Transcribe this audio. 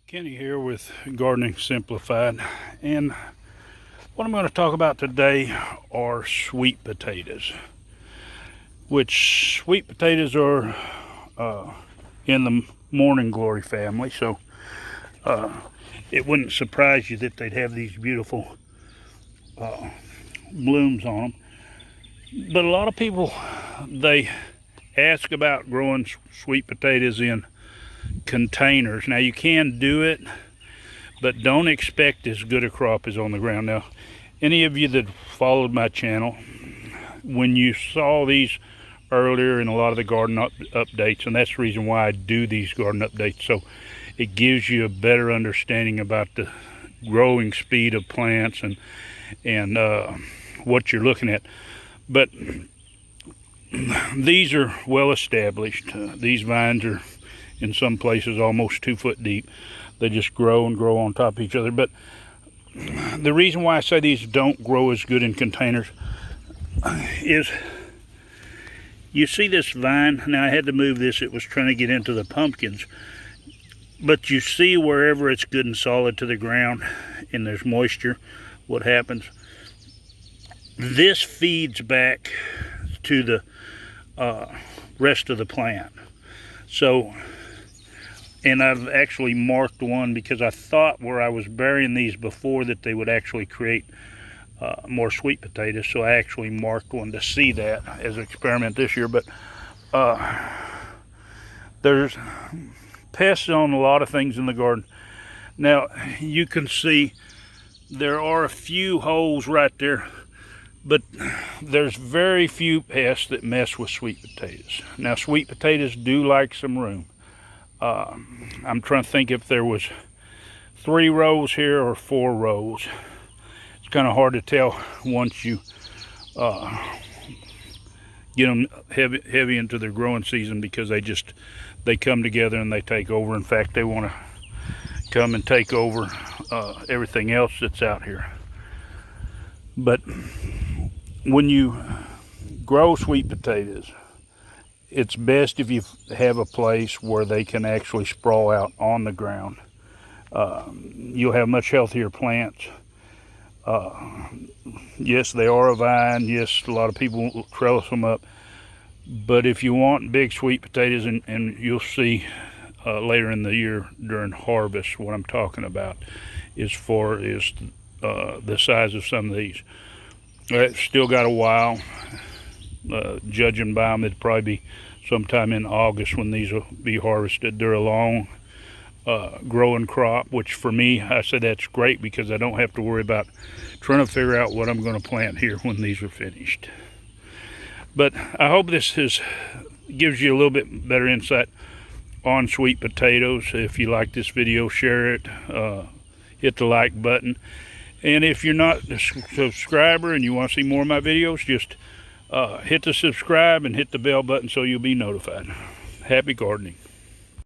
Kenny here with Gardening Simplified, and what I'm going to talk about today are sweet potatoes, which sweet potatoes are in the morning glory family, so it wouldn't surprise you that they'd have these beautiful blooms on them. But a lot of people, they ask about growing sweet potatoes in containers. Now you can do it, but don't expect as good a crop as on the ground. Now, any of you that followed my channel, when you saw these earlier in a lot of the garden updates, and that's the reason why I do these garden updates, so it gives you a better understanding about the growing speed of plants and what you're looking at. But these are well established. These vines are in some places almost 2 foot deep. They just grow and grow on top of each other. But the reason why I say these don't grow as good in containers is, you see this vine. Now I had to move this, it was trying to get into the pumpkins, but you see wherever it's good and solid to the ground and there's moisture, what happens? This feeds back to the rest of the plant. So, and I've actually marked one because I thought where I was burying these before that they would actually create more sweet potatoes. So I actually marked one to see that as an experiment this year. But there's pests on a lot of things in the garden. Now you can see there are a few holes right there, but there's very few pests that mess with sweet potatoes. Now sweet potatoes do like some room. I'm trying to think if there was 3 rows here or 4 rows. It's kind of hard to tell once you get them heavy into their growing season, because they come together and they take over. In fact, they want to come and take over everything else that's out here. But when you grow sweet potatoes, it's best if you have a place where they can actually sprawl out on the ground. You'll have much healthier plants. Yes, they are a vine. Yes, a lot of people trellis them up. But if you want big sweet potatoes, and you'll see later in the year during harvest what I'm talking about is the size of some of these. It's still got a while. Judging by them, it'd probably be sometime in August when these will be harvested. They're a long growing crop, which for me, I say that's great because I don't have to worry about trying to figure out what I'm going to plant here when these are finished. But I hope this gives you a little bit better insight on sweet potatoes. If you like this video, share it, hit the like button. And if you're not a subscriber and you want to see more of my videos, just hit the subscribe and hit the bell button so you'll be notified. Happy gardening.